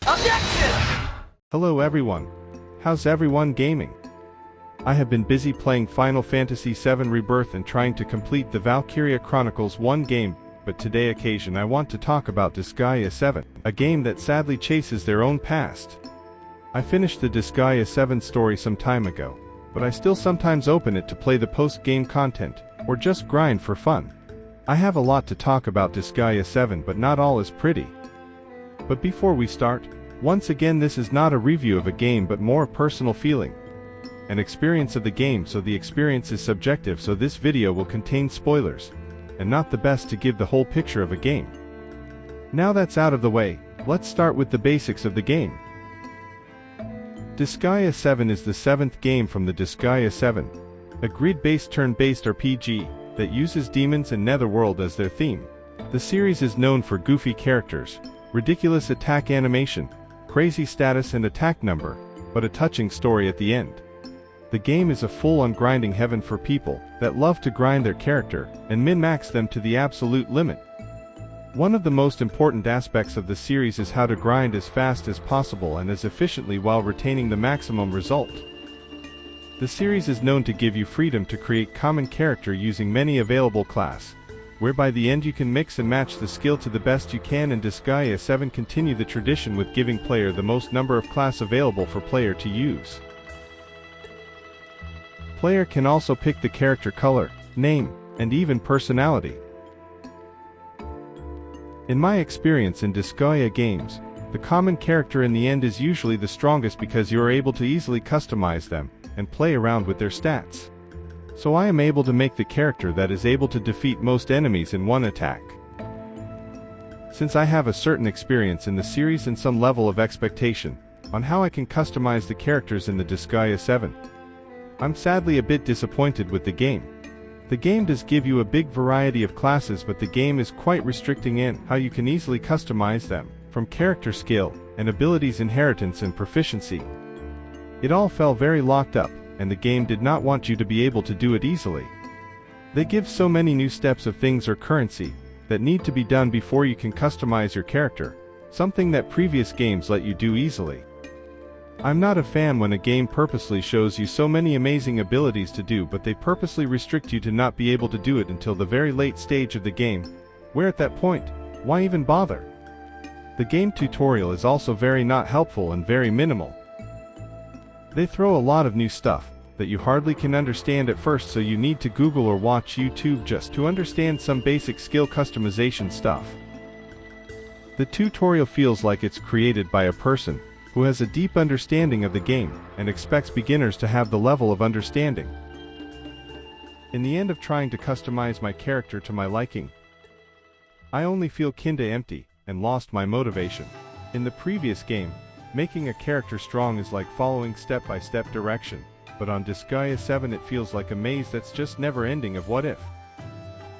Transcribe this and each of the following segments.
Objection! Hello everyone. How's everyone gaming? I have been busy playing Final Fantasy VII Rebirth and trying to complete the Valkyria Chronicles 1 game, but today occasion I want to talk about Disgaea 7, a game that sadly chases their own past. I finished the Disgaea 7 story some time ago, but I still sometimes open it to play the post-game content, or just grind for fun. I have a lot to talk about Disgaea 7, but not all is pretty. But before we start, once again this is not a review of a game but more a personal feeling. An experience of the game, so the experience is subjective, so this video will contain spoilers, and not the best to give the whole picture of a game. Now that's out of the way, let's start with the basics of the game. Disgaea 7 is the 7th game from the Disgaea 7, a grid-based turn-based RPG that uses demons and Netherworld as their theme. The series is known for goofy characters, ridiculous attack animation, crazy status and attack number, but a touching story at the end. The game is a full-on grinding heaven for people that love to grind their character and min-max them to the absolute limit. One of the most important aspects of the series is how to grind as fast as possible and as efficiently while retaining the maximum result. The series is known to give you freedom to create common character using many available class, where by the end you can mix and match the skill to the best you can, and Disgaea 7 continue the tradition with giving player the most number of class available for player to use. Player can also pick the character color, name, and even personality. In my experience in Disgaea games, the common character in the end is usually the strongest because you are able to easily customize them and play around with their stats. So I am able to make the character that is able to defeat most enemies in one attack. Since I have a certain experience in the series and some level of expectation on how I can customize the characters in the Disgaea 7, I'm sadly a bit disappointed with the game. The game does give you a big variety of classes, but the game is quite restricting in how you can easily customize them, from character skill, and abilities inheritance and proficiency. It all fell very locked up, and the game did not want you to be able to do it easily. They give so many new steps of things or currency that need to be done before you can customize your character, something that previous games let you do easily. I'm not a fan when a game purposely shows you so many amazing abilities to do, but they purposely restrict you to not be able to do it until the very late stage of the game, where at that point, why even bother? The game tutorial is also very not helpful and very minimal. They throw a lot of new stuff that you hardly can understand at first, so you need to Google or watch YouTube just to understand some basic skill customization stuff. The tutorial feels like it's created by a person who has a deep understanding of the game and expects beginners to have the level of understanding. In the end of trying to customize my character to my liking, I only feel kinda empty and lost my motivation. In the previous game, making a character strong is like following step-by-step direction, but on Disgaea 7 it feels like a maze that's just never ending of what if.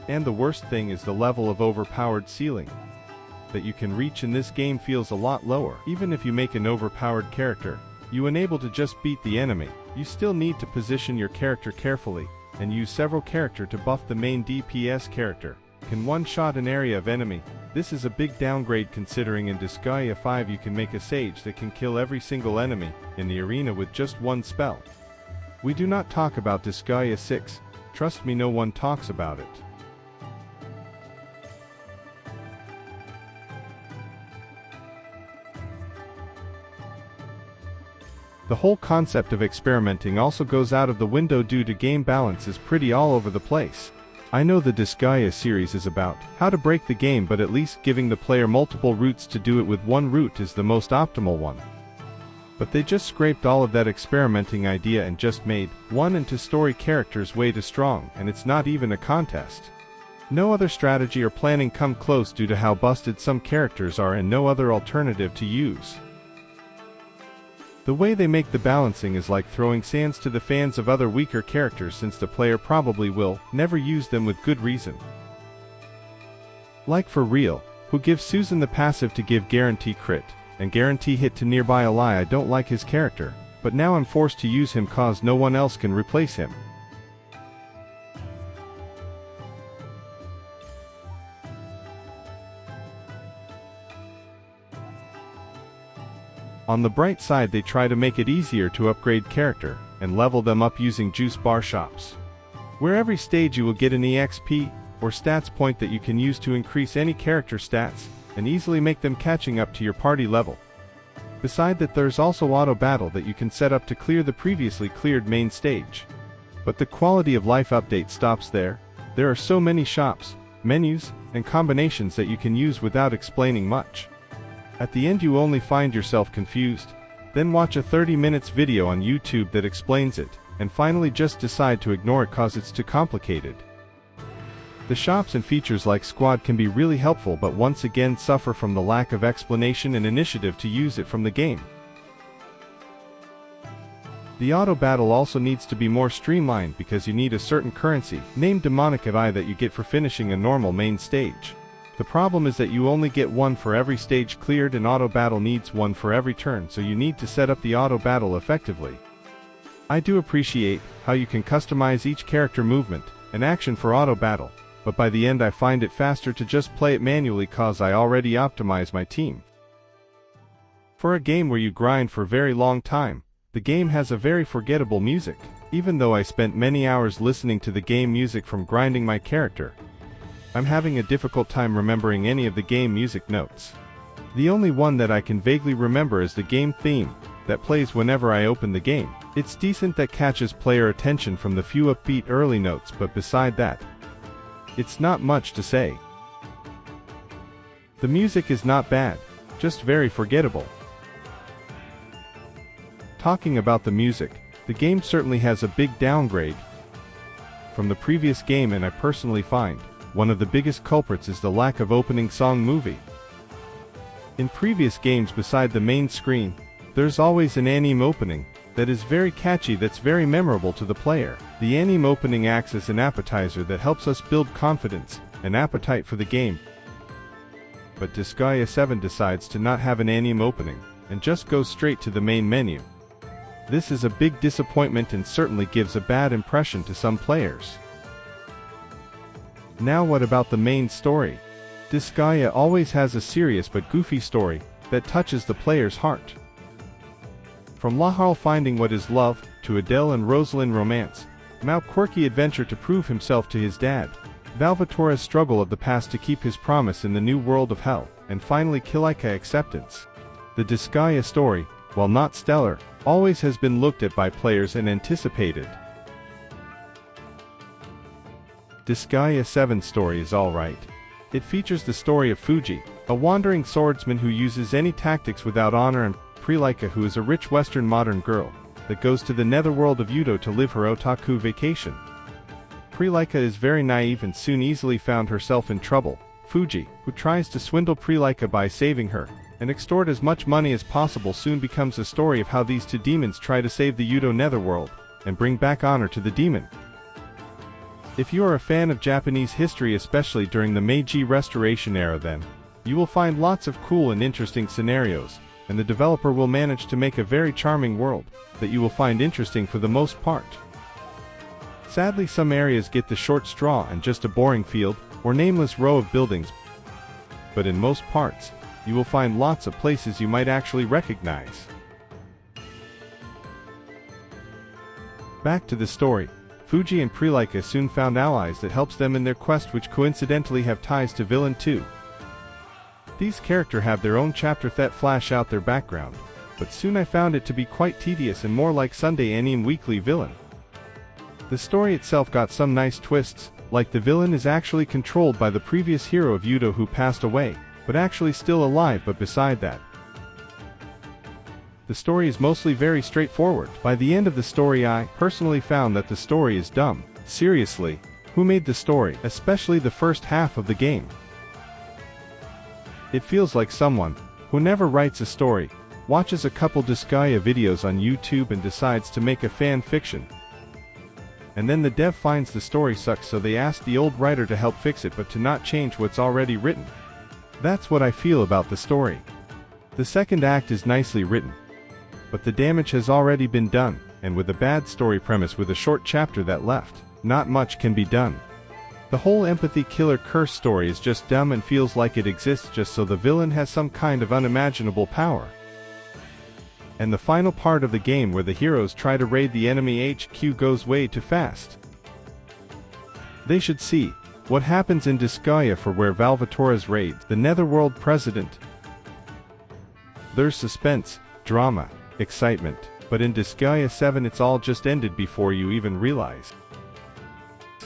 And the worst thing is the level of overpowered ceiling that you can reach in this game feels a lot lower. Even if you make an overpowered character, you unable to just beat the enemy, you still need to position your character carefully, and use several characters to buff the main DPS character. Can one-shot an area of enemy. This is a big downgrade considering in Disgaea 5 you can make a sage that can kill every single enemy in the arena with just one spell. We do not talk about Disgaea 6, trust me, no one talks about it. The whole concept of experimenting also goes out of the window due to game balance is pretty all over the place. I know the Disgaea series is about how to break the game, but at least giving the player multiple routes to do it with one route is the most optimal one. But they just scraped all of that experimenting idea and just made 1 and 2 story characters way too strong, and it's not even a contest. No other strategy or planning come close due to how busted some characters are and no other alternative to use. The way they make the balancing is like throwing sands to the fans of other weaker characters, since the player probably will never use them with good reason. Like for real, who gives Susan the passive to give guarantee crit and guarantee hit to nearby ally? I don't like his character, but now I'm forced to use him cause no one else can replace him. On the bright side, they try to make it easier to upgrade character and level them up using juice bar shops, where every stage you will get an EXP or stats point that you can use to increase any character stats and easily make them catching up to your party level. Beside that, there's also auto battle that you can set up to clear the previously cleared main stage. But the quality of life update stops there. There are so many shops, menus, and combinations that you can use without explaining much. At the end you only find yourself confused, then watch a 30 minutes video on YouTube that explains it, and finally just decide to ignore it cause it's too complicated. The shops and features like squad can be really helpful, but once again suffer from the lack of explanation and initiative to use it from the game. The auto battle also needs to be more streamlined because you need a certain currency, named Demonic Eye, that you get for finishing a normal main stage. The problem is that you only get one for every stage cleared, and auto battle needs one for every turn, so you need to set up the auto battle effectively. I do appreciate how you can customize each character movement and action for auto battle, but by the end I find it faster to just play it manually cause I already optimize my team. For a game where you grind for a very long time, the game has a very forgettable music. Even though I spent many hours listening to the game music from grinding my character, I'm having a difficult time remembering any of the game music notes. The only one that I can vaguely remember is the game theme that plays whenever I open the game. It's decent, that catches player attention from the few upbeat early notes, but beside that, it's not much to say. The music is not bad, just very forgettable. Talking about the music, the game certainly has a big downgrade from the previous game, and I personally find one of the biggest culprits is the lack of opening song movie. In previous games, beside the main screen, there's always an anime opening that is very catchy, that's very memorable to the player. The anime opening acts as an appetizer that helps us build confidence and appetite for the game. But Disgaea 7 decides to not have an anime opening and just goes straight to the main menu. This is a big disappointment and certainly gives a bad impression to some players. Now what about the main story? Disgaea always has a serious but goofy story that touches the player's heart. From Lahal finding what is love, to Adele and Rosalind romance, Mao quirky adventure to prove himself to his dad, Valvatora's struggle of the past to keep his promise in the new world of hell, and finally Kilika acceptance. The Disgaea story, while not stellar, always has been looked at by players and anticipated. Disgaea 7's story is alright. It features the story of Fuji, a wandering swordsman who uses any tactics without honor, and Prilika, who is a rich Western modern girl that goes to the netherworld of Udo to live her otaku vacation. Prilika is very naive and soon easily found herself in trouble. Fuji, who tries to swindle Prilika by saving her and extort as much money as possible, soon becomes a story of how these two demons try to save the Udo netherworld and bring back honor to the demon. If you are a fan of Japanese history, especially during the Meiji Restoration era, then you will find lots of cool and interesting scenarios, and the developer will manage to make a very charming world that you will find interesting for the most part. Sadly, some areas get the short straw and just a boring field or nameless row of buildings, but in most parts, you will find lots of places you might actually recognize. Back to the story. Fuji and Prilika soon found allies that helps them in their quest, which coincidentally have ties to Villain 2. These characters have their own chapter that flash out their background, but soon I found it to be quite tedious and more like Sunday Anime Weekly Villain. The story itself got some nice twists, like the villain is actually controlled by the previous hero of Udo who passed away, but actually still alive. But beside that, the story is mostly very straightforward. By the end of the story, I personally found that the story is dumb. Seriously, who made the story, especially the first half of the game? It feels like someone who never writes a story watches a couple Disgaea videos on YouTube and decides to make a fan fiction. And then the dev finds the story sucks, so they ask the old writer to help fix it, but to not change what's already written. That's what I feel about the story. The second act is nicely written, but the damage has already been done, and with a bad story premise with a short chapter that left, not much can be done. The whole empathy killer curse story is just dumb and feels like it exists just so the villain has some kind of unimaginable power. And the final part of the game where the heroes try to raid the enemy HQ goes way too fast. They should see what happens in Disgaea for where Valvatora's raids the Netherworld president. There's suspense, drama, excitement, but in Disgaea 7 it's all just ended before you even realize.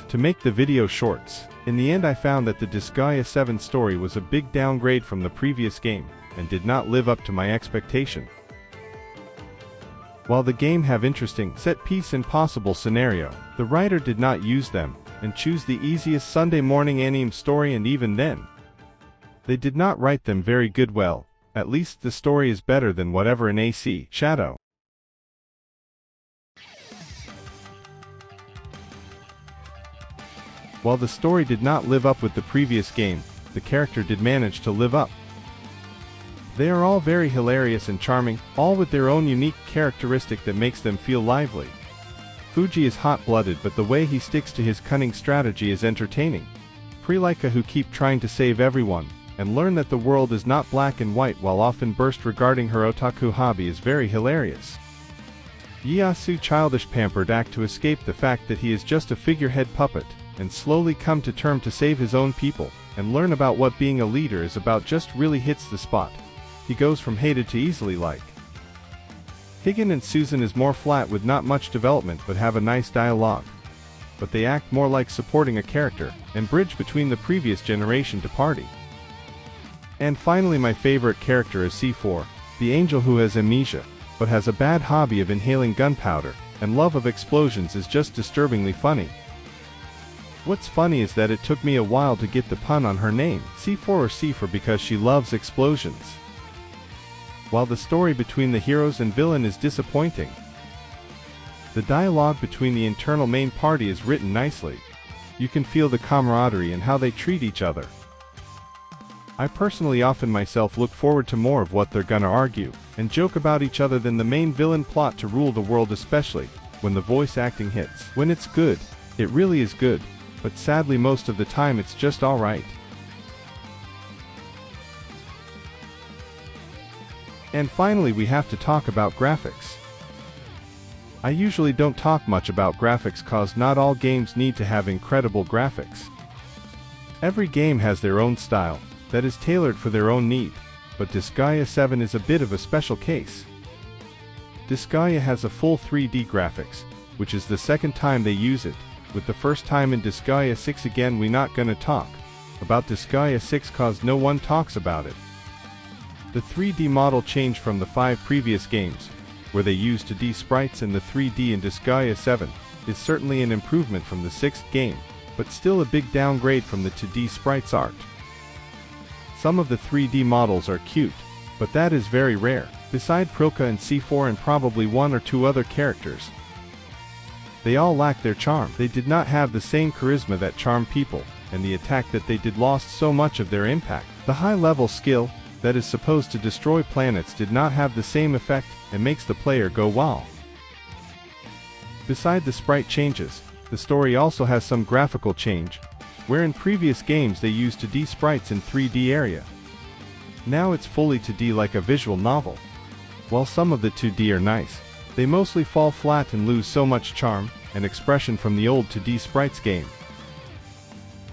To make the video shorts, in the end I found that the Disgaea 7 story was a big downgrade from the previous game, and did not live up to my expectation. While the game have interesting set-piece and possible scenario, the writer did not use them, and choose the easiest Sunday morning anime story, and even then, they did not write them very good. Well, at least the story is better than whatever in AC Shadow. While the story did not live up with the previous game, the character did manage to live up. They are all very hilarious and charming, all with their own unique characteristic that makes them feel lively. Fuji is hot-blooded, but the way he sticks to his cunning strategy is entertaining. Prelika, who keep trying to save everyone, and learn that the world is not black and white while often burst regarding her otaku hobby, is very hilarious. Ieyasu, childish pampered act to escape the fact that he is just a figurehead puppet, and slowly come to term to save his own people, and learn about what being a leader is about, just really hits the spot. He goes from hated to easily liked. Higan and Susan is more flat with not much development but have a nice dialogue. But they act more like supporting a character, and bridge between the previous generation to party. And finally, my favorite character is C4, the angel who has amnesia, but has a bad hobby of inhaling gunpowder, and love of explosions is just disturbingly funny. What's funny is that it took me a while to get the pun on her name, C4 or C4, because she loves explosions. While the story between the heroes and villain is disappointing, the dialogue between the internal main party is written nicely. You can feel the camaraderie and how they treat each other. I personally often myself look forward to more of what they're gonna argue and joke about each other than the main villain plot to rule the world, especially when the voice acting hits. When it's good, it really is good, but sadly most of the time it's just alright. And finally, we have to talk about graphics. I usually don't talk much about graphics cause not all games need to have incredible graphics. Every game has their own style that is tailored for their own need, but Disgaea 7 is a bit of a special case. Disgaea has a full 3D graphics, which is the second time they use it, with the first time in Disgaea 6. Again, we not gonna talk about Disgaea 6 cause no one talks about it. The 3D model changed from the 5 previous games, where they used 2D sprites, and the 3D in Disgaea 7 is certainly an improvement from the 6th game, but still a big downgrade from the 2D sprites art. Some of the 3D models are cute, but that is very rare, beside Prilka and C4 and probably 1 or 2 other characters. They all lack their charm. They did not have the same charisma that charmed people, and the attack that they did lost so much of their impact. The high-level skill that is supposed to destroy planets did not have the same effect, and makes the player go wow. Beside the sprite changes, the story also has some graphical change, where in previous games they used 2D sprites in 3D area. Now it's fully 2D like a visual novel. While some of the 2D are nice, they mostly fall flat and lose so much charm and expression from the old 2D sprites game.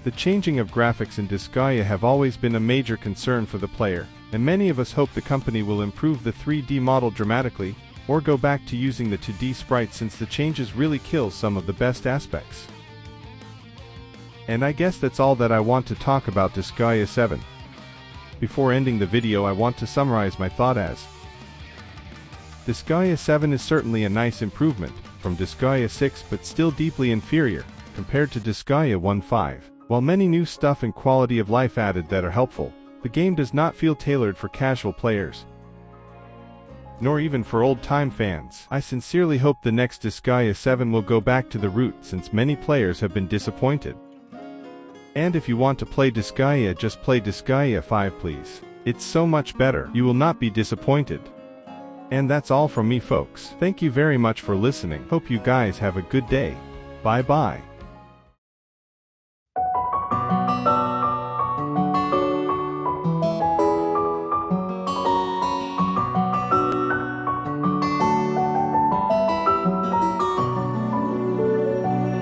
The changing of graphics in Disgaea have always been a major concern for the player, and many of us hope the company will improve the 3D model dramatically, or go back to using the 2D sprites, since the changes really kill some of the best aspects. And I guess that's all that I want to talk about Disgaea 7. Before ending the video, I want to summarize my thought as: Disgaea 7 is certainly a nice improvement from Disgaea 6, but still deeply inferior compared to Disgaea 1.5. While many new stuff and quality of life added that are helpful, the game does not feel tailored for casual players, nor even for old-time fans. I sincerely hope the next Disgaea 7 will go back to the root, since many players have been disappointed. And if you want to play Disgaea, just play Disgaea 5 please. It's so much better. You will not be disappointed. And that's all from me, folks. Thank you very much for listening. Hope you guys have a good day. Bye bye.